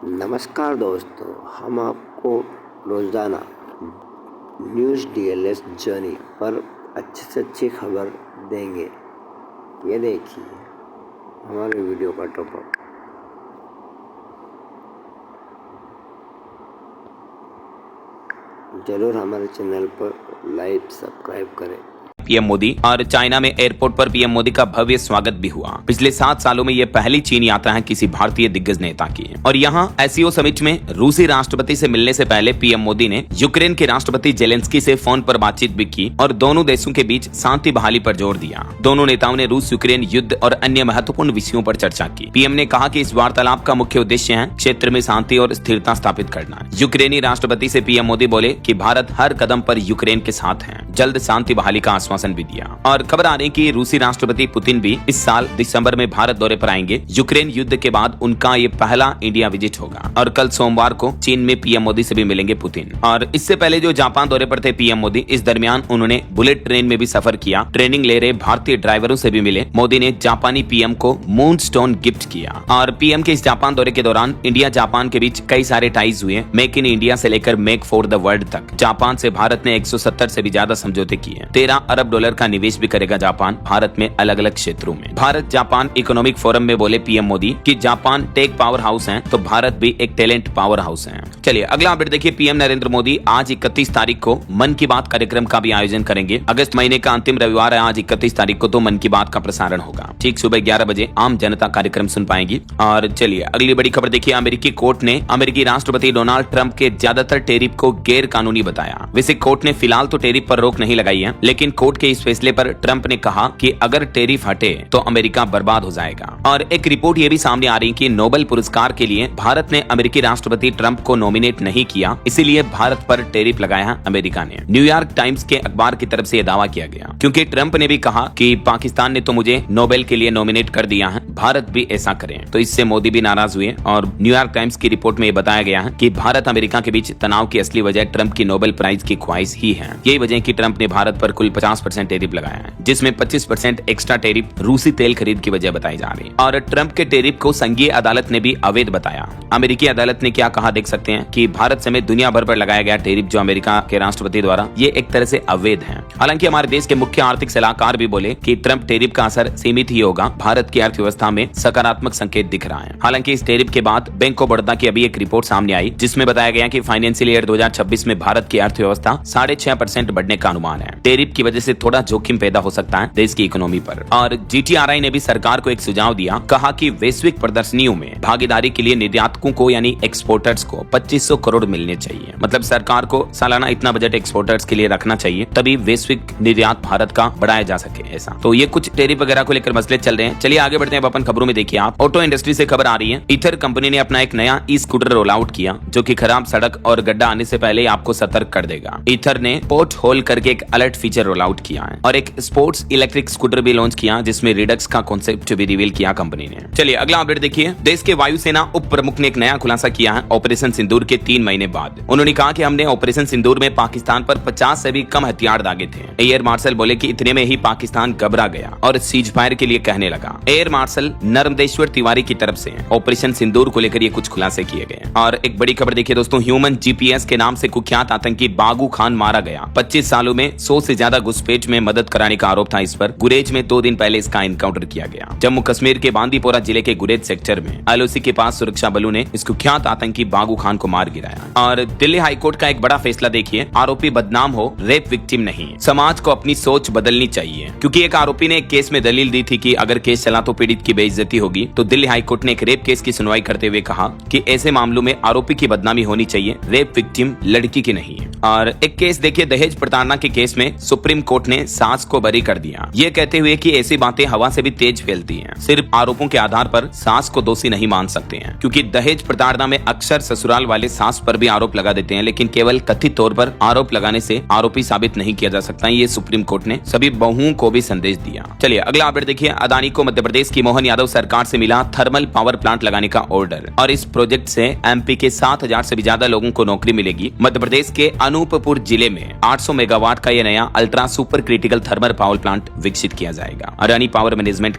नमस्कार दोस्तों, हम आपको रोज़ाना न्यूज़ डीएलएस जर्नी पर अच्छी से अच्छी खबर देंगे। ये देखिए हमारे वीडियो का टॉपअप। ज़रूर हमारे चैनल पर लाइक सब्सक्राइब करें। पीएम मोदी और चाइना में एयरपोर्ट पर पीएम मोदी का भव्य स्वागत भी हुआ। पिछले 7 सालों में यह पहली चीन यात्रा है किसी भारतीय दिग्गज नेता की। और यहाँ एससीओ समिट में रूसी राष्ट्रपति से मिलने से पहले पीएम मोदी ने यूक्रेन के राष्ट्रपति जेलेंस्की से फोन पर बातचीत भी की और दोनों देशों के बीच शांति बहाली पर जोर दिया। दोनों नेताओं ने रूस यूक्रेन युद्ध और अन्य महत्वपूर्ण विषयों पर चर्चा की। पीएम ने कहा कि इस वार्तालाप का मुख्य उद्देश्य है क्षेत्र में शांति और स्थिरता स्थापित करना। यूक्रेनी राष्ट्रपति से पीएम मोदी बोले कि भारत हर कदम पर यूक्रेन के साथ है। जल्द शांति बहाली का आश्वासन भी दिया। और खबर आ रही कि रूसी राष्ट्रपति पुतिन भी इस साल दिसंबर में भारत दौरे पर आएंगे। यूक्रेन युद्ध के बाद उनका ये पहला इंडिया विजिट होगा। और कल सोमवार को चीन में पीएम मोदी से भी मिलेंगे पुतिन। और इससे पहले जो जापान दौरे पर थे पीएम मोदी, इस दरमियान उन्होंने बुलेट ट्रेन में भी सफर किया। ट्रेनिंग ले रहे भारतीय ड्राइवरों से भी मिले। मोदी ने जापानी पीएम को मून स्टोन गिफ्ट किया। और पीएम के इस जापान दौरे के दौरान इंडिया जापान के बीच कई सारे टाइज हुए। मेक इन इंडिया से लेकर मेक फॉर द वर्ल्ड तक। जापान से भारत ने 170 से भी ज्यादा समझौते किए। $13 अरब का निवेश भी करेगा जापान भारत में अलग अलग क्षेत्रों में। भारत जापान इकोनॉमिक फोरम में बोले पीएम मोदी कि जापान टेक पावर हाउस है तो भारत भी एक टैलेंट पावर हाउस है। चलिए अगला अपडेट देखिए। पीएम नरेंद्र मोदी आज 31 तारीख को मन की बात कार्यक्रम का भी आयोजन करेंगे। अगस्त महीने का अंतिम रविवार है आज 31 तारीख को, तो मन की बात का प्रसारण होगा। ठीक सुबह 11 बजे आम जनता कार्यक्रम सुन पाएंगी। और चलिए अगली बड़ी खबर देखिए। अमेरिकी कोर्ट ने अमेरिकी राष्ट्रपति डोनाल्ड ट्रंप के ज्यादातर टैरिफ को गैर कानूनी बताया। वैसे कोर्ट ने फिलहाल तो टैरिफ पर रोक नहीं लगाई है, लेकिन कोर्ट के इस फैसले पर ट्रंप ने कहा कि अगर टैरिफ हटे तो अमेरिका बर्बाद हो जाएगा। और एक रिपोर्ट ये भी सामने आ रही कि नोबेल पुरस्कार के लिए भारत ने अमेरिकी राष्ट्रपति ट्रंप को नॉमिनेट नहीं किया, इसीलिए भारत पर टैरिफ लगाया है अमेरिका ने। न्यूयॉर्क टाइम्स के अखबार की तरफ से यह दावा किया गया, क्योंकि ट्रंप ने भी कहा कि पाकिस्तान ने तो मुझे नोबेल के लिए नॉमिनेट कर दिया है, भारत भी ऐसा करे। तो इससे मोदी भी नाराज हुए। और न्यूयॉर्क टाइम्स की रिपोर्ट में यह बताया गया है कि भारत अमेरिका के बीच तनाव की असली वजह ट्रंप की नोबेल प्राइज की ख्वाहिश ही है। यही वजह कि ट्रंप ने भारत पर कुल 50% टैरिफ लगाया है, जिसमें 25% एक्स्ट्रा टैरिफ रूसी तेल खरीद की वजह बताई जा रही है। और ट्रंप के टैरिफ को संघीय अदालत ने भी अवैध बताया। अमेरिकी अदालत ने क्या कहा देख सकते हैं कि भारत समेत दुनिया भर पर लगाया गया टैरिफ जो अमेरिका के राष्ट्रपति द्वारा, ये एक तरह से अवैध है। हालांकि हमारे देश के मुख्य आर्थिक सलाहकार भी बोले कि ट्रंप टैरिफ का असर सीमित ही होगा। भारत की अर्थव्यवस्था में सकारात्मक संकेत दिख रहा है। हालांकि इस टैरिफ के बाद बैंक ऑफ बड़ौदा की अभी एक रिपोर्ट सामने आई, जिसमें बताया गया कि फाइनेंशियल ईयर 2026 में भारत की अर्थव्यवस्था 6.5% बढ़ने का अनुमान है। टैरिफ की वजह से थोड़ा जोखिम पैदा हो सकता है देश की इकोनॉमी पर। और जीटीआरआई ने भी सरकार को एक सुझाव दिया। कहा कि वैश्विक प्रदर्शनियों में भागीदारी के लिए निर्यातकों को यानी एक्सपोर्टर्स को 2500 करोड़ मिलने चाहिए। मतलब सरकार को सालाना इतना बजट एक्सपोर्टर्स के लिए रखना चाहिए, तभी वैश्विक निर्यात भारत का बढ़ाया जा सके। ऐसा तो ये कुछ टैरिफ वगैरह को लेकर मसले चल रहे हैं। चलिए आगे बढ़ते हैं अपन खबरों में। देखिए आप, ऑटो इंडस्ट्री से खबर आ रही है। ईथर कंपनी ने अपना एक नया ई स्कूटर रोल आउट किया, जो कि खराब सड़क और गड्ढा आने से पहले आपको सतर्क कर देगा। ईथर ने पोर्ट होल करके एक अलर्ट फीचर रोल आउट किया है और एक स्पोर्ट्स इलेक्ट्रिक स्कूटर भी लॉन्च किया, जिसमें रिडक्स का कॉन्सेप्ट भी रिवील किया कंपनी ने। चलिए अगला अपडेट देखिए। देश के वायुसेना उप प्रमुख ने एक नया खुलासा किया है ऑपरेशन सिंदूर के 3 महीने बाद। उन्होंने कहा कि हमने ऑपरेशन सिंदूर में पाकिस्तान पर 50 से भी कम हथियार दागे थे। एयर मार्शल बोले कि इतने में ही पाकिस्तान घबरा गया और सीज फायर के लिए कहने लगा। एयर मार्शल नर्मदेश्वर तिवारी की तरफ से ऑपरेशन सिंदूर को लेकर ये कुछ खुलासे किए गए। और एक बड़ी खबर देखिए दोस्तों। ह्यूमन जीपीएस के नाम से कुख्यात आतंकी बागू खान मारा गया। 25 सालों में 100 से ज्यादा घुसपैठ में मदद कराने का आरोप था इस पर। गुरेज में 2 दिन पहले इसका एनकाउंटर किया गया। जम्मू कश्मीर के बांदीपोरा जिले के गुरेज सेक्टर में एलओसी के पास सुरक्षा बलों ने इस कुख्यात आतंकी बागू खान को मार गिराया। और दिल्ली हाईकोर्ट का एक बड़ा फैसला देखिए। आरोपी बदनाम हो, रेप विक्टिम नहीं। समाज को अपनी सोच बदलनी चाहिए, क्योंकि एक आरोपी ने एक केस में दलील दी थी कि अगर केस चला तो पीड़ित की बेइज्जती होगी। तो दिल्ली हाईकोर्ट ने एक रेप केस की सुनवाई करते हुए कहा कि ऐसे मामलों में आरोपी की बदनामी होनी चाहिए, रेप विक्टिम लड़की की नहीं। और एक केस देखिए। दहेज प्रताड़ना के केस में सुप्रीम कोर्ट ने सास को बरी कर दिया, ये कहते हुए कि ऐसी बातें हवा से भी तेज फैलती हैं। सिर्फ आरोपों के आधार पर सास को दोषी नहीं मान सकते हैं, क्योंकि दहेज प्रताड़ना में अक्सर ससुराल वाले सास पर भी आरोप लगा देते हैं, लेकिन केवल कथित तौर पर आरोप लगाने से आरोपी साबित नहीं किया जा सकता। ये सुप्रीम कोर्ट ने सभी बहुओं को भी संदेश दिया। चलिए अगला अपडेट देखिए। अदानी को मध्य प्रदेश की मोहन यादव सरकार से मिला थर्मल पावर प्लांट लगाने का ऑर्डर, और इस प्रोजेक्ट से एमपी के 7000 से भी ज्यादा लोगों को नौकरी मिलेगी। मध्य प्रदेश के अनूपपुर जिले में 800 मेगावाट का यह नया ultra super critical thermal power plant विकसित किया जाएगा। Adani power management